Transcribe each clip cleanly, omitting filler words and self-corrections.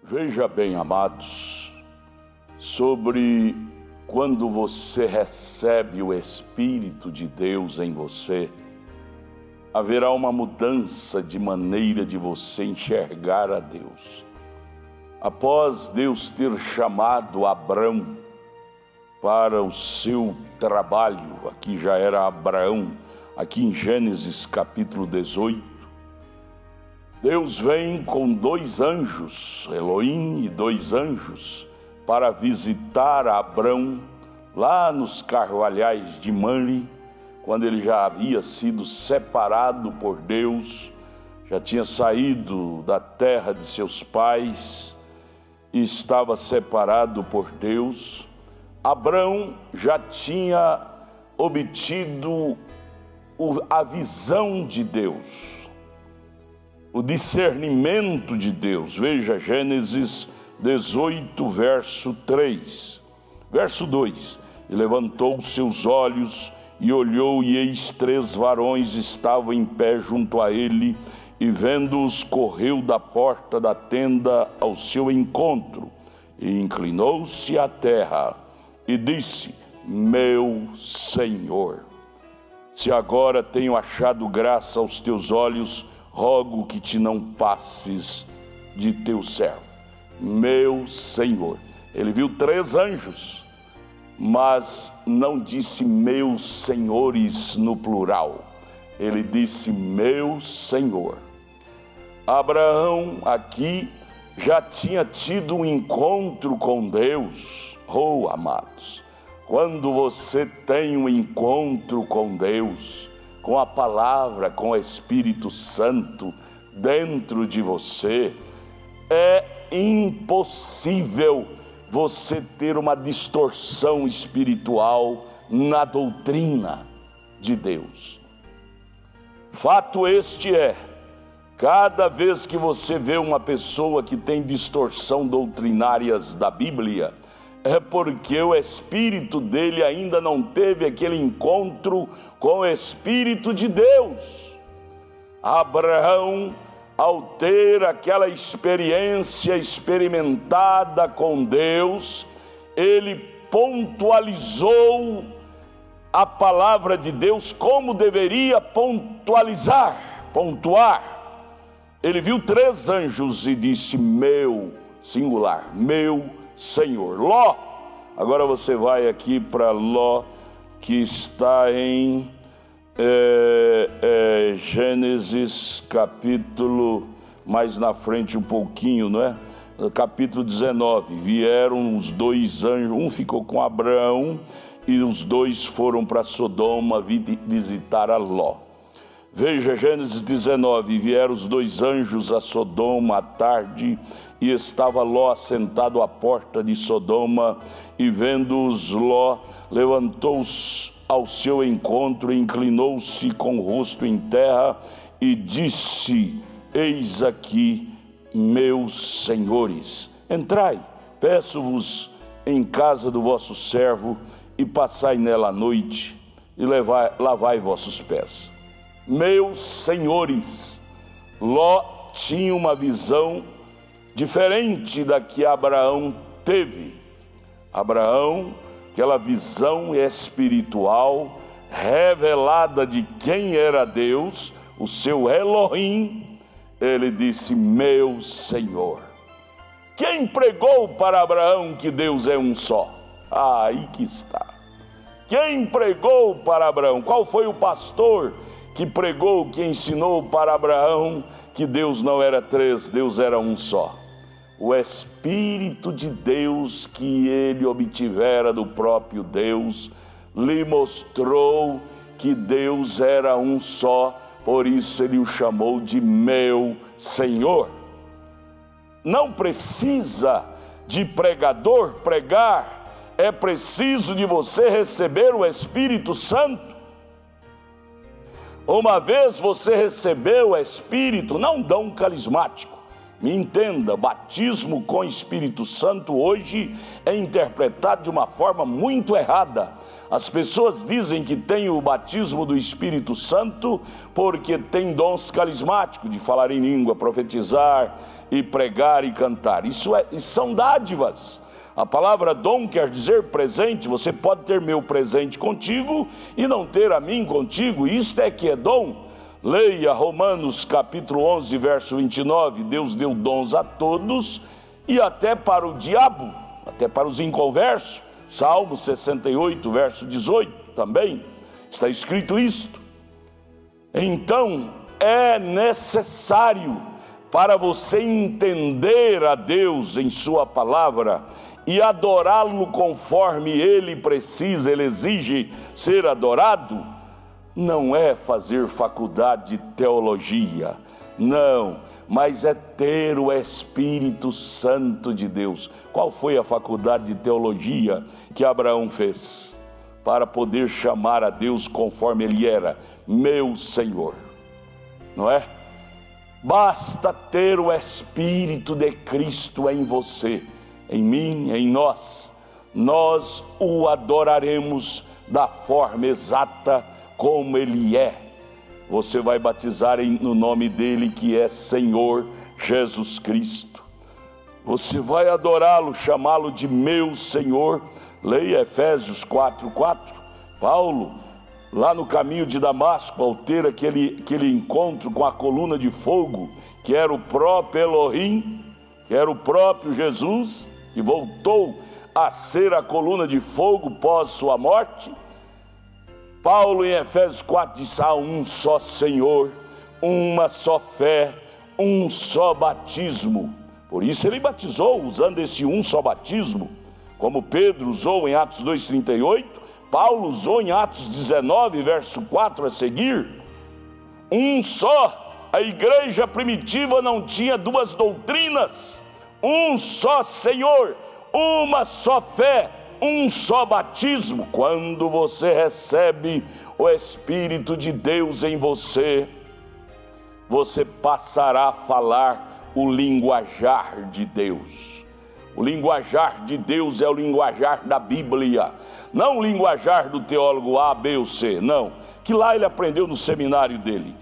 Veja bem, amados, sobre quando você recebe o Espírito de Deus em você, haverá uma mudança de maneira de você enxergar a Deus. Após Deus ter chamado Abrão para o seu trabalho, aqui já era Abraão, aqui em Gênesis capítulo 18, Deus vem com 2 anjos, Elohim e 2 anjos, para visitar Abrão lá nos carvalhais de Mamre, quando ele já havia sido separado por Deus, já tinha saído da terra de seus pais e estava separado por Deus. Abrão já tinha obtido a visão de Deus, o discernimento de Deus. Veja Gênesis 18, verso 3. Verso 2. E levantou os seus olhos e olhou, e eis 3 varões estavam em pé junto a ele, e vendo-os correu da porta da tenda ao seu encontro, e inclinou-se à terra, e disse: Meu Senhor, se agora tenho achado graça aos teus olhos, rogo que te não passes de teu servo. Meu Senhor. Ele viu 3 anjos, mas não disse meus senhores no plural. Ele disse meu Senhor. Abraão aqui já tinha tido um encontro com Deus. Oh, amados, quando você tem um encontro com Deus, com a palavra, com o Espírito Santo dentro de você, é impossível você ter uma distorção espiritual na doutrina de Deus. Fato este é, cada vez que você vê uma pessoa que tem distorção doutrinárias da Bíblia, é porque o espírito dele ainda não teve aquele encontro com o Espírito de Deus. Abraão, ao ter aquela experiência experimentada com Deus, ele pontualizou a palavra de Deus como deveria pontuar. Ele viu 3 anjos e disse: meu, singular, meu Senhor. Ló, agora você vai aqui para Ló, que está em Gênesis capítulo, mais na frente um pouquinho, não é? Capítulo 19, vieram os 2 anjos, um ficou com Abraão e os 2 foram para Sodoma visitar a Ló. Veja Gênesis 19, vieram os 2 anjos a Sodoma à tarde, e estava Ló assentado à porta de Sodoma, e vendo-os Ló, levantou-se ao seu encontro, inclinou-se com o rosto em terra, e disse: eis aqui, meus senhores, entrai, peço-vos em casa do vosso servo, e passai nela a noite, e lavai vossos pés. Meus senhores, Ló tinha uma visão diferente da que Abraão teve. Abraão, aquela visão espiritual revelada de quem era Deus, o seu Elohim, ele disse: meu Senhor. Quem pregou para Abraão que Deus é um só? Aí que está. Quem pregou para Abraão? Qual foi o pastor que pregou, que ensinou para Abraão que Deus não era 3, Deus era um só? O Espírito de Deus que ele obtivera do próprio Deus, lhe mostrou que Deus era um só, por isso ele o chamou de meu Senhor. Não precisa de pregador pregar, é preciso de você receber o Espírito Santo. Uma vez você recebeu o Espírito, não dom carismático, Me entenda, batismo com Espírito Santo hoje é interpretado de uma forma muito errada. As pessoas dizem que tem o batismo do Espírito Santo porque tem dons carismáticos de falar em língua, profetizar e pregar e cantar. Isso são dádivas. A palavra dom quer dizer presente. Você pode ter meu presente contigo e não ter a mim contigo. Isto é que é dom. Leia Romanos capítulo 11, verso 29. Deus deu dons a todos e até para o diabo, até para os inconversos. Salmo 68, verso 18 também está escrito isto. Então é necessário, para você entender a Deus em sua palavra e adorá-lo conforme ele precisa, ele exige ser adorado, não é fazer faculdade de teologia, não, mas é ter o Espírito Santo de Deus. Qual foi a faculdade de teologia que Abraão fez? Para poder chamar a Deus conforme ele era, meu Senhor, não é? Basta ter o Espírito de Cristo em você, em mim, em nós. Nós o adoraremos da forma exata como ele é. Você vai batizar no nome dele, que é Senhor Jesus Cristo. Você vai adorá-lo, chamá-lo de meu Senhor. Leia Efésios 4:4. Paulo, lá no caminho de Damasco, ao ter aquele encontro com a coluna de fogo, que era o próprio Elohim, que era o próprio Jesus, que voltou a ser a coluna de fogo pós sua morte. Paulo em Efésios 4 diz: há um só Senhor, uma só fé, um só batismo. Por isso ele batizou usando esse um só batismo, como Pedro usou em Atos 2,38, Paulo usou em Atos 19, verso 4 a seguir. Um só. A igreja primitiva não tinha duas doutrinas. Um só Senhor, uma só fé, um só batismo. Quando você recebe o Espírito de Deus em você, você passará a falar o linguajar de Deus. O linguajar de Deus é o linguajar da Bíblia, não o linguajar do teólogo A, B ou C, não, que lá ele aprendeu no seminário dele.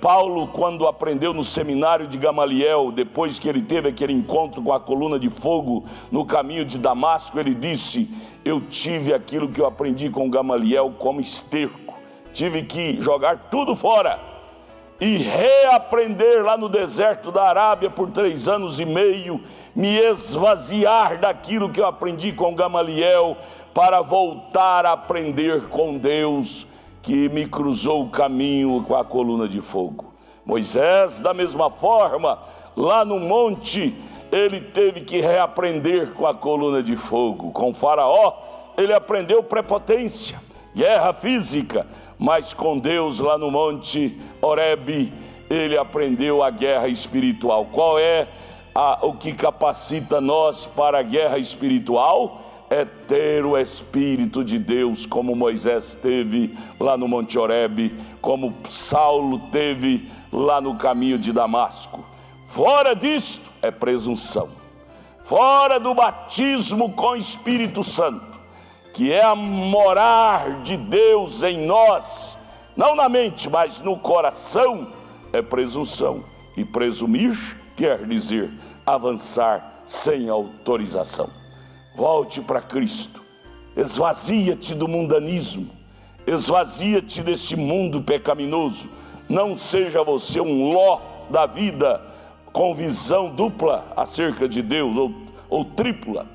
Paulo, quando aprendeu no seminário de Gamaliel, depois que ele teve aquele encontro com a coluna de fogo no caminho de Damasco, ele disse: eu tive aquilo que eu aprendi com Gamaliel como esterco, tive que jogar tudo fora e reaprender lá no deserto da Arábia por 3 anos e meio, me esvaziar daquilo que eu aprendi com Gamaliel, para voltar a aprender com Deus, que me cruzou o caminho com a coluna de fogo. Moisés, da mesma forma, lá no monte, ele teve que reaprender com a coluna de fogo. Com Faraó, ele aprendeu prepotência, guerra física, mas com Deus lá no monte Horebe, ele aprendeu a guerra espiritual. Qual é o que capacita nós para a guerra espiritual? É ter o Espírito de Deus, como Moisés teve lá no Monte Horebe, como Saulo teve lá no caminho de Damasco. Fora disto é presunção. Fora do batismo com Espírito Santo, que é a morar de Deus em nós, não na mente, mas no coração, é presunção. E presumir quer dizer avançar sem autorização. Volte para Cristo, esvazia-te do mundanismo, esvazia-te desse mundo pecaminoso. Não seja você um Ló da vida com visão dupla acerca de Deus, ou tripla.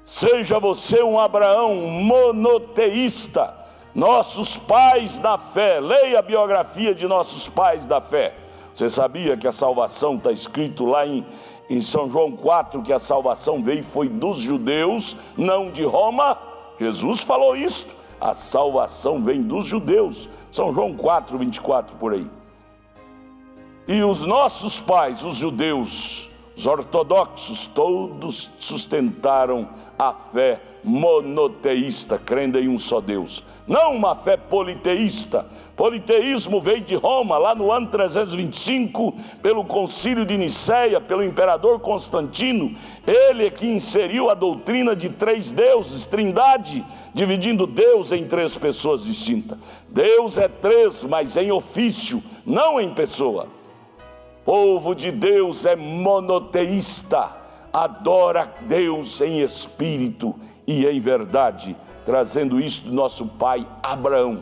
Seja você um Abraão monoteísta. Nossos pais da fé, leia a biografia de nossos pais da fé. Você sabia que a salvação está escrito lá em São João 4, que a salvação veio e foi dos judeus, não de Roma? Jesus falou isto, a salvação vem dos judeus. São João 4, 24 por aí. E os nossos pais, os judeus, os ortodoxos, todos sustentaram a fé monoteísta, crendo em um só Deus, não uma fé politeísta. Politeísmo veio de Roma, lá no ano 325, pelo concílio de Nicéia, pelo imperador Constantino. Ele é que inseriu a doutrina de três deuses, trindade, dividindo Deus em três pessoas distintas. Deus é três, mas em ofício, não em pessoa. Povo de Deus é monoteísta, adora Deus em espírito e em verdade, trazendo isso do nosso pai Abraão,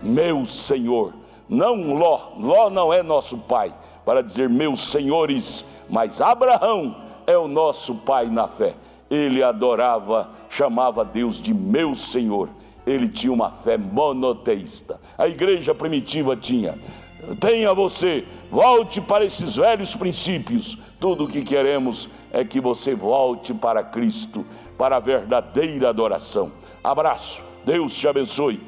meu Senhor. Não Ló não é nosso pai, para dizer meus senhores, mas Abraão é o nosso pai na fé. Ele adorava, chamava Deus de meu Senhor. Ele tinha uma fé monoteísta. A igreja primitiva tinha. Tenha você, volte para esses velhos princípios. Tudo o que queremos é que você volte para Cristo, para a verdadeira adoração. Abraço, Deus te abençoe.